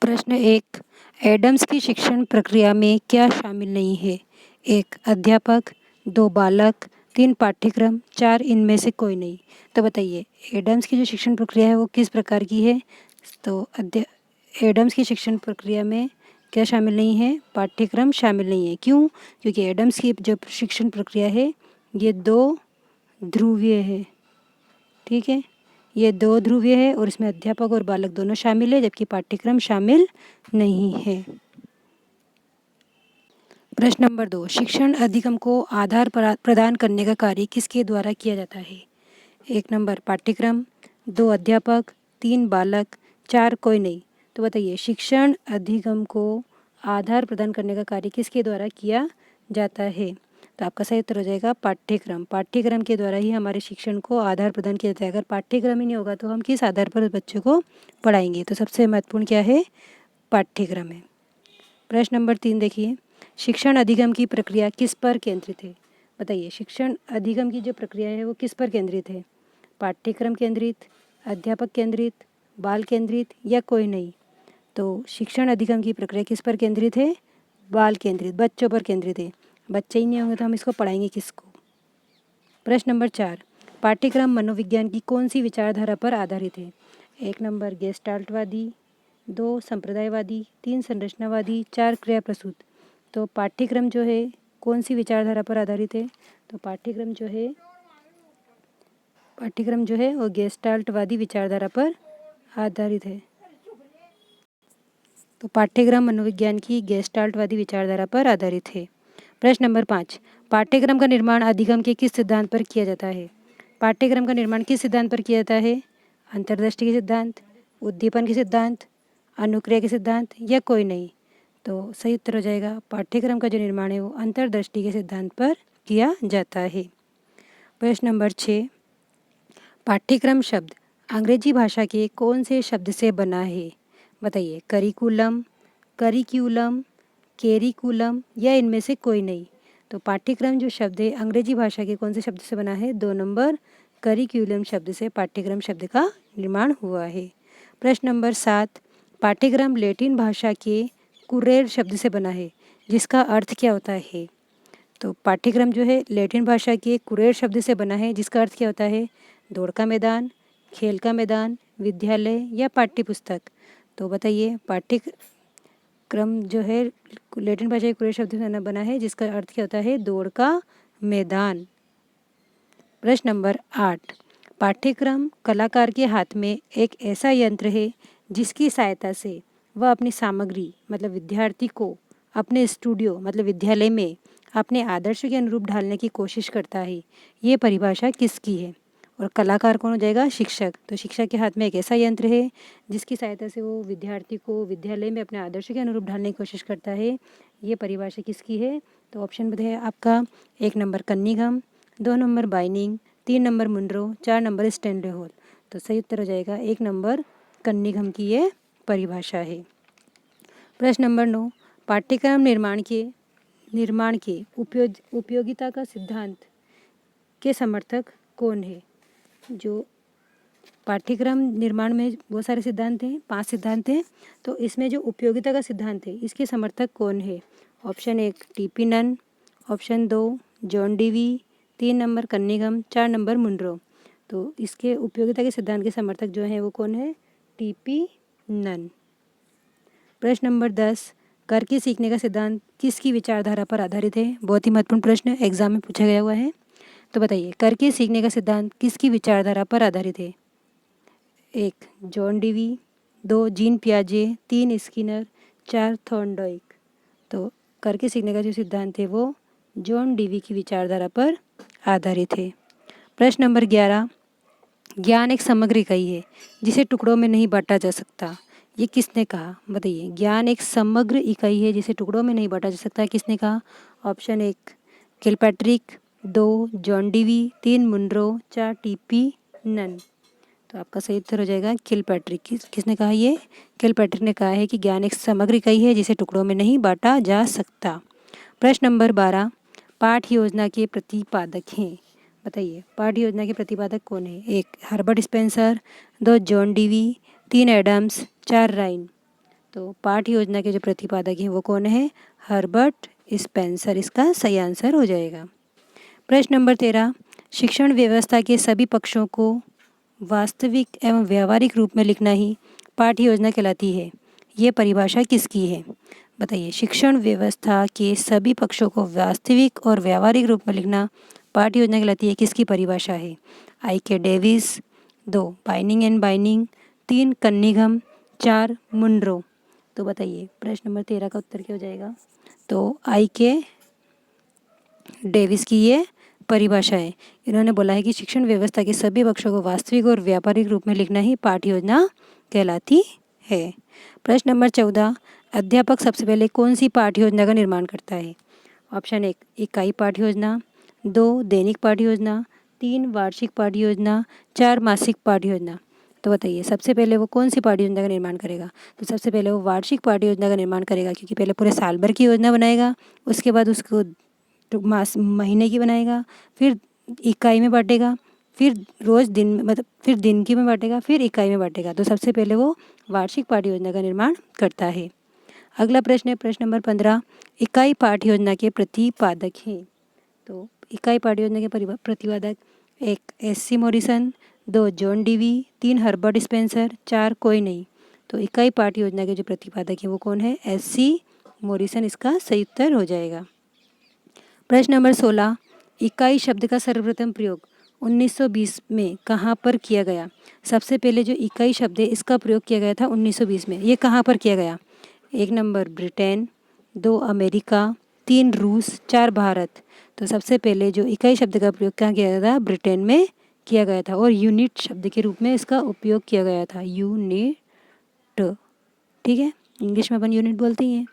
प्रश्न 1, एडम्स की शिक्षण प्रक्रिया में क्या शामिल नहीं है? 1 अध्यापक, 2 बालक, 3 पाठ्यक्रम, 4 इनमें से कोई नहीं। तो बताइए एडम्स की जो शिक्षण प्रक्रिया है वो किस प्रकार की है? तो एडम्स की शिक्षण प्रक्रिया में क्या शामिल नहीं है? पाठ्यक्रम शामिल नहीं है। क्यों? क्योंकि एडम्स की जो शिक्षण प्रक्रिया है ये 2 ध्रुवीय है। ठीक है, ये 2 ध्रुवीय है और इसमें अध्यापक और बालक दोनों शामिल है, जबकि पाठ्यक्रम शामिल नहीं है। प्रश्न नंबर 2, शिक्षण अधिगम को आधार प्रदान करने का कार्य किसके द्वारा किया जाता है? 1 नंबर पाठ्यक्रम, 2 अध्यापक, 3 बालक, 4 कोई नहीं। तो बताइए शिक्षण अधिगम को आधार प्रदान करने का कार्य किसके द्वारा किया जाता है? तो आपका सही उत्तर हो जाएगा पाठ्यक्रम। पाठ्यक्रम के द्वारा ही हमारे शिक्षण को आधार प्रदान किया जाता है। अगर पाठ्यक्रम ही नहीं होगा तो हम किस आधार पर बच्चों को पढ़ाएंगे? तो सबसे महत्वपूर्ण क्या है? पाठ्यक्रम है। प्रश्न नंबर 3 देखिए, शिक्षण अधिगम की प्रक्रिया किस पर केंद्रित है? बताइए शिक्षण अधिगम की जो प्रक्रिया है वो किस पर केंद्रित है? पाठ्यक्रम केंद्रित, अध्यापक केंद्रित, बाल केंद्रित या कोई नहीं? तो शिक्षण अधिगम की प्रक्रिया किस पर केंद्रित है? बाल केंद्रित, बच्चों पर केंद्रित है। बच्चे ही नहीं होंगे तो हम इसको पढ़ाएंगे किसको? प्रश्न नंबर 4, पाठ्यक्रम मनोविज्ञान की कौन सी विचारधारा पर आधारित है? 1 नंबर गेस्टाल्टवादी, 2 संप्रदायवादी, 3 संरचनावादी, 4 क्रिया प्रसूत। तो पाठ्यक्रम जो है कौन सी विचारधारा पर आधारित है? तो पाठ्यक्रम जो है वो गेस्टाल्टवादी विचारधारा पर आधारित है। तो पाठ्यक्रम मनोविज्ञान की गेस्टाल्टवादी विचारधारा पर आधारित है। प्रश्न नंबर 5, पाठ्यक्रम का निर्माण अधिगम के किस सिद्धांत पर किया जाता है? पाठ्यक्रम का निर्माण किस सिद्धांत पर किया जाता है? अंतर्दृष्टि के सिद्धांत, उद्दीपन के सिद्धांत, अनुक्रिया के सिद्धांत या कोई नहीं? तो सही उत्तर हो जाएगा पाठ्यक्रम का जो निर्माण है वो अंतर्दृष्टि के सिद्धांत पर किया जाता है। प्रश्न नंबर 6, पाठ्यक्रम शब्द अंग्रेजी भाषा के कौन से शब्द से बना है? बताइए करिकुलम, करिक्यूलम, केरिकुलम या इनमें से कोई नहीं? तो पाठ्यक्रम जो शब्द है अंग्रेजी भाषा के कौन से शब्द से बना है? 2 नंबर करिक्यूलम शब्द से पाठ्यक्रम शब्द का निर्माण हुआ है। प्रश्न नंबर 7, पाठ्यक्रम लैटिन भाषा के कुरेर शब्द से बना है, जिसका अर्थ क्या होता है? तो पाठ्यक्रम जो है लैटिन भाषा के कुरेर शब्द से बना है, जिसका अर्थ क्या होता है? दौड़ का मैदान, खेल का मैदान, विद्यालय या पाठ्यपुस्तक? तो बताइए पाठ्यक्रम जो है लैटिन भाषा के कुरेर शब्द से बना है, जिसका अर्थ क्या होता है? दौड़ का मैदान। प्रश्न नंबर 8, पाठ्यक्रम कलाकार के हाथ में एक ऐसा यंत्र है जिसकी सहायता से वह अपनी सामग्री मतलब विद्यार्थी को अपने स्टूडियो मतलब विद्यालय में अपने आदर्श के अनुरूप ढालने की कोशिश करता है। ये परिभाषा किसकी है? और कलाकार कौन हो जाएगा? शिक्षक। तो शिक्षक के हाथ में एक ऐसा यंत्र है जिसकी सहायता से वो विद्यार्थी को विद्यालय में अपने आदर्श के अनुरूप ढालने की कोशिश करता है। ये परिभाषा किसकी है? तो ऑप्शन है आपका 1 number Cunningham, 2 number Binning, 3 number Munro, 4 number Stanley Hall. तो सही उत्तर हो जाएगा 1 नंबर कन्निंघम की ये परिभाषा है। प्रश्न नंबर 9, पाठ्यक्रम निर्माण के उपयोगिता का सिद्धांत के समर्थक कौन है? जो पाठ्यक्रम निर्माण में बहुत सारे सिद्धांत हैं, 5 सिद्धांत हैं, तो इसमें जो उपयोगिता का सिद्धांत है इसके समर्थक कौन है? Option 1 T P Nunn, option 2 John Dewey, 3 number Cunningham, 4 number Munro. तो इसके उपयोगिता के सिद्धांत के समर्थक जो हैं वो कौन है? TP none. प्रश्न नंबर 10, करके सीखने का सिद्धांत किसकी विचारधारा पर आधारित है? बहुत ही महत्वपूर्ण प्रश्न एग्जाम में पूछा गया हुआ है। तो बताइए करके सीखने का सिद्धांत किसकी विचारधारा पर आधारित है? 1 जॉन डीवी, 2 जीन पियाजे, 3 स्किनर, 4 थॉर्नडाइक। तो करके सीखने का जो सिद्धांत है वो जॉन डीवी की विचारधारा पर आधारित है। प्रश्न नंबर 11, ज्ञान एक समग्र इकाई है जिसे टुकड़ों में नहीं बांटा जा सकता। ये किसने कहा? बताइए ज्ञान एक समग्र इकाई है जिसे टुकड़ों में नहीं बांटा जा सकता, किसने कहा? Option 1 Kilpatrick, 2 John Dewey, 3 Munro, 4 T P Nunn. तो आपका सही उत्तर हो जाएगा किलपैट्रिक। किसने कहा? ये किलपैट्रिक ने कहा है कि ज्ञान एक समग्र इकाई है जिसे टुकड़ों में नहीं बांटा जा सकता। प्रश्न नंबर 12, पाठ योजना के प्रतिपादक हैं। बताइए पाठ योजना के प्रतिपादक कौन है? 1 Herbert Spencer, 2 John Dewey, 3 Adams, 4 Rhine. तो पाठ योजना के जो प्रतिपादक हैं वो कौन है? हर्बर्ट स्पेंसर इसका सही आंसर हो जाएगा। प्रश्न नंबर 13, शिक्षण व्यवस्था के सभी पक्षों को वास्तविक एवं व्यावहारिक रूप में लिखना ही पाठ्य योजना कहलाती है। ये परिभाषा किसकी है? बताइए। शिक्षण व्यवस्था के सभी पक्षों को वास्तविक और व्यावहारिक रूप में लिखना पाठ्य योजना कहलाती है, किसकी परिभाषा है? I.K. Davis, 2 Binning and Binning, 3 Cunningham, 4 Munro. तो बताइए प्रश्न नंबर 13 का उत्तर क्या हो जाएगा? तो I.K. डेविस की ये परिभाषा है। इन्होंने बोला है कि शिक्षण व्यवस्था के सभी पक्षों को वास्तविक और व्यापारिक रूप में लिखना ही पाठ्य योजना कहलाती है। प्रश्न नंबर 14, अध्यापक सबसे पहले कौन सी पाठ्य योजना का निर्माण करता है? ऑप्शन 1 इकाई पाठ्य योजना, 2 दैनिक पाठ्य योजना, 3 वार्षिक पाठ्य योजना, 4 मासिक पाठ्य योजना। तो बताइए सबसे पहले वो कौन सी पाठ्य योजना का निर्माण करेगा? तो सबसे पहले वो वार्षिक पाठ्य योजना का निर्माण करेगा, क्योंकि पहले पूरे साल भर की योजना बनाएगा, उसके बाद उसको तो महीने की बनाएगा, फिर इकाई में बांटेगा, फिर रोज़ दिन मतलब फिर दिन की में बांटेगा, फिर इकाई में बांटेगा। तो सबसे पहले वो वार्षिक पाठ्य योजना का निर्माण करता है। अगला प्रश्न है प्रश्न नंबर 15, इकाई पाठ्य योजना के प्रतिपादक हैं। तो इकाई पाठ्य योजना के प्रतिपादक 1 S.C. Morrison, 2 John Dewey, 3 Herbert Spencer, 4 कोई नहीं। तो इकाई पाठ्य योजना के जो प्रतिपादक हैं वो कौन है? S.C. मॉरिसन इसका सही उत्तर हो जाएगा। प्रश्न नंबर 16, इकाई शब्द का सर्वप्रथम प्रयोग 1920 में कहाँ पर किया गया? सबसे पहले जो इकाई शब्द है इसका प्रयोग किया गया था 1920 में। ये कहाँ पर किया गया? 1 नंबर ब्रिटेन, 2 अमेरिका, 3 रूस, 4 भारत। तो सबसे पहले जो इकाई शब्द का प्रयोग कहाँ किया गया था? ब्रिटेन में किया गया था, और यूनिट शब्द के रूप में इसका उपयोग किया गया था। यूनिट, ठीक है, इंग्लिश में अपन यूनिट बोलते ही हैं।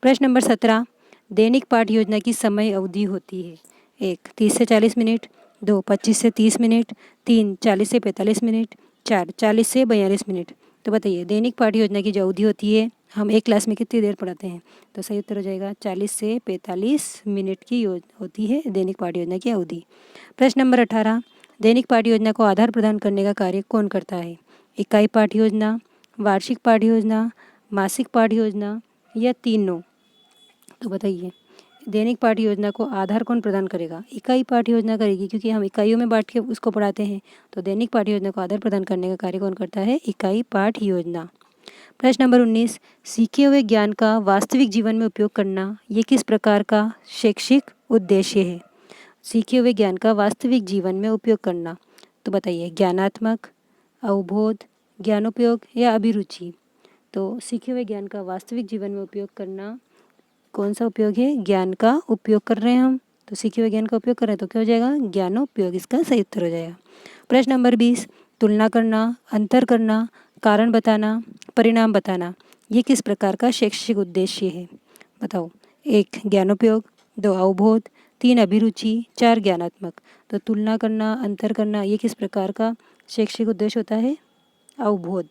प्रश्न नंबर 17, दैनिक पाठ्य योजना की समय अवधि होती है। 1 30 से 40 मिनट, 2 25 से 30 मिनट, 3 40 से 45 मिनट, 4 40 से 42 मिनट। तो बताइए दैनिक पाठ्य योजना की जो अवधि होती है हम एक क्लास में कितनी देर पढ़ाते हैं? तो सही उत्तर हो जाएगा 40 से 45 मिनट की होती है दैनिक पाठ्य योजना की अवधि। प्रश्न नंबर 18, दैनिक पाठ्य योजना को आधार प्रदान करने का कार्य कौन करता है? इकाई पाठ्य योजना, वार्षिक पाठ्य योजना, मासिक पाठ्य योजना या तीनों? तो बताइए दैनिक पाठ्य योजना को आधार कौन प्रदान करेगा? इकाई पाठ्य योजना करेगी, क्योंकि हम इकाइयों में बांट के उसको पढ़ाते हैं। तो दैनिक पाठ्य योजना को आधार प्रदान करने का कार्य कौन करता है? इकाई पाठ्य योजना। प्रश्न नंबर 19, सीखे हुए ज्ञान का वास्तविक जीवन में उपयोग करना ये किस प्रकार का शैक्षिक उद्देश्य है? सीखे हुए ज्ञान का वास्तविक जीवन में उपयोग करना, तो बताइए ज्ञानात्मक, अवबोध, ज्ञानोपयोग या अभिरुचि? तो सीखे हुए ज्ञान का वास्तविक जीवन में उपयोग करना कौन सा उपयोग है? ज्ञान का उपयोग कर रहे हैं हम, तो सीखे हुए ज्ञान का उपयोग कर रहे हैं, तो क्या हो जाएगा? ज्ञानोपयोग इसका सही उत्तर हो जाएगा। प्रश्न नंबर 20, तुलना करना, अंतर करना, कारण बताना, परिणाम बताना ये किस प्रकार का शैक्षिक उद्देश्य है? बताओ। 1 ज्ञानोपयोग, 2 अवबोध, 3 अभिरुचि, 4 ज्ञानात्मक। तो तुलना करना, अंतर करना ये किस प्रकार का शैक्षिक उद्देश्य होता है? अवबोध,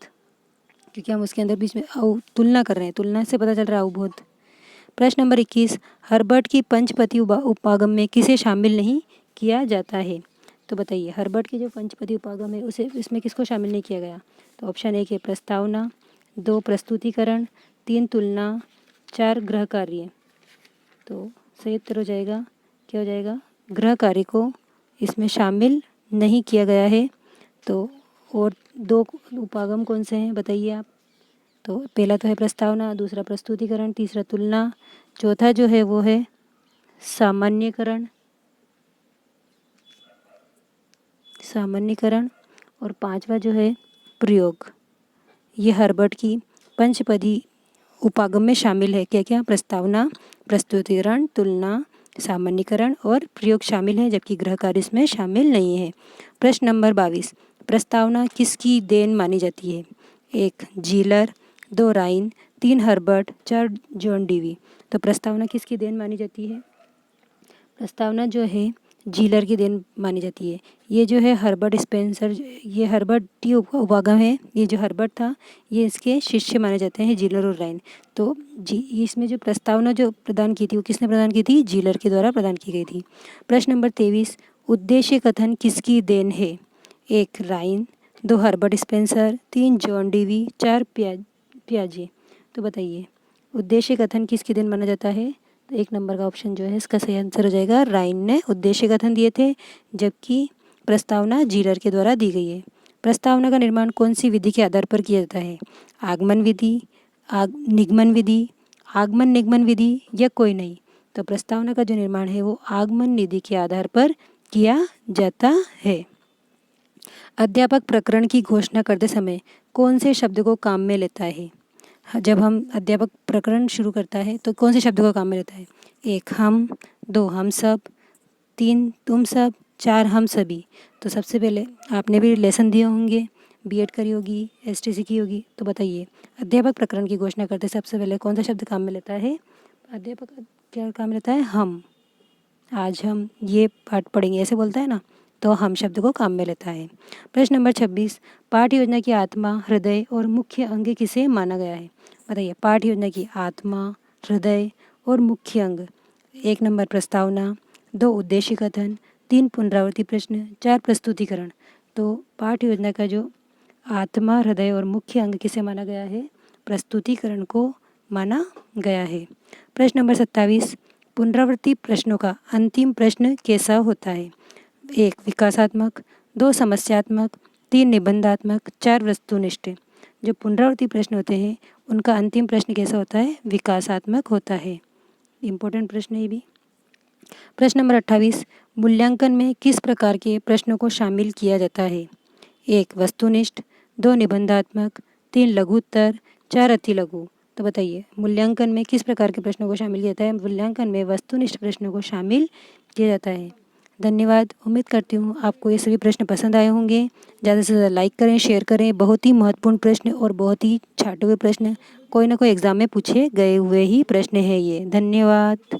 क्योंकि हम उसके अंदर बीच में तुलना कर रहे हैं, तुलना से पता चल रहा है अवबोध। प्रश्न नंबर 21, हर्बर्ट की पंचपदी उपागम में किसे शामिल नहीं किया जाता है? तो बताइए हर्बर्ट की जो पंचपदी उपागम है उसे इसमें किसको शामिल नहीं किया गया? तो ऑप्शन 1 है प्रस्तावना, 2 प्रस्तुतिकरण, 3 तुलना, 4 गृह कार्य। तो सही उत्तर हो जाएगा, क्या हो जाएगा? गृह कार्य को इसमें शामिल नहीं किया गया है। तो और 2 उपागम कौन से हैं बताइए आप? तो पहला तो है प्रस्तावना, दूसरा प्रस्तुतिकरण, तीसरा तुलना, चौथा जो है वो है सामान्यीकरण और 5वां जो है प्रयोग। ये हर्बर्ट की पंचपदी उपागम में शामिल है। क्या क्या? प्रस्तावना, प्रस्तुतिकरण, तुलना, सामान्यीकरण और प्रयोग शामिल है, जबकि गृह कार्य इसमें शामिल नहीं है। प्रश्न नंबर 22, प्रस्तावना किसकी देन मानी जाती है? 1 जीलर, 2 राइन, 3 हर्बर्ट, 4 जॉन डीवी। तो प्रस्तावना किसकी देन मानी जाती है? प्रस्तावना जो है जीलर की देन मानी जाती है। ये जो है हर्बर्ट स्पेंसर, ये हर्बर्ट की उपागम है। ये जो हर्बर्ट था ये इसके शिष्य माने जाते हैं, जीलर और राइन। तो इसमें जो प्रस्तावना जो प्रदान की थी वो किसने प्रदान की थी? जीलर के द्वारा प्रदान की गई थी। प्रश्न नंबर 23, उद्देश्य कथन किसकी देन है? 1 राइन, 2 हर्बर्ट स्पेंसर, 3 जॉन डीवी, 4 पियाजे। तो तो बताइए उद्देश्य कथन किसके दिन माना जाता है? तो 1 नंबर का ऑप्शन जो है इसका सही आंसर हो जाएगा। राइन ने उद्देश्य कथन दिए थे, जबकि प्रस्तावना जीरर के द्वारा दी गई है। प्रस्तावना का निर्माण कौन सी विधि के आधार पर किया जाता है? आगमन विधि, निगमन विधि, आगमन निगमन विधि या कोई नहीं? तो प्रस्तावना का जो निर्माण है वो आगमन विधि के आधार पर किया जाता है। अध्यापक प्रकरण की घोषणा करते समय कौन से शब्द को काम में लेता है? जब हम अध्यापक प्रकरण शुरू करता है तो कौन से शब्द को काम में लेता है? 1 हम, 2 हम सब, 3 तुम सब, 4 हम सभी। तो सबसे पहले आपने भी लेसन दिए होंगे, बीएड करी होगी, एसटीसी की होगी, तो बताइए अध्यापक प्रकरण की घोषणा करते सबसे पहले कौन सा शब्द काम में लेता है? अध्यापक क्या काम में लेता है? हम। आज हम ये पाठ पढ़ेंगे ऐसे बोलता है ना, तो हम शब्द को काम में लेता है। प्रश्न नंबर 26, पाठ योजना की आत्मा, हृदय और मुख्य अंग किसे माना गया है? बताइए पाठ योजना की आत्मा, हृदय और मुख्य अंग। 1 नंबर प्रस्तावना, 2 उद्देश्य कथन, 3 पुनरावृत्ति प्रश्न, 4 प्रस्तुतिकरण। तो पाठ योजना का जो आत्मा, हृदय और मुख्य अंग किसे माना गया है? प्रस्तुतिकरण को माना गया है। प्रश्न नंबर 27, पुनरावृत्ति प्रश्नों का अंतिम प्रश्न कैसा होता है? 1 विकासात्मक, 2 समस्यात्मक, 3 निबंधात्मक, 4 वस्तुनिष्ठ। जो पुनरावृत्ति प्रश्न होते हैं उनका अंतिम प्रश्न कैसा होता है? विकासात्मक होता है। इम्पोर्टेंट प्रश्न है ये भी। प्रश्न नंबर 28, मूल्यांकन में किस प्रकार के प्रश्नों को शामिल किया जाता है? 1 वस्तुनिष्ठ, 2 निबंधात्मक, 3 लघु उत्तर, 4 अति लघु। तो बताइए मूल्यांकन में किस प्रकार के प्रश्नों को शामिल किया जाता है? मूल्यांकन में वस्तुनिष्ठ प्रश्नों को शामिल किया जाता है। धन्यवाद। उम्मीद करती हूँ आपको ये सभी प्रश्न पसंद आए होंगे। ज़्यादा से ज़्यादा लाइक करें, शेयर करें। बहुत ही महत्वपूर्ण प्रश्न और बहुत ही छाटे हुए प्रश्न, कोई ना कोई एग्ज़ाम में पूछे गए हुए ही प्रश्न है ये। धन्यवाद।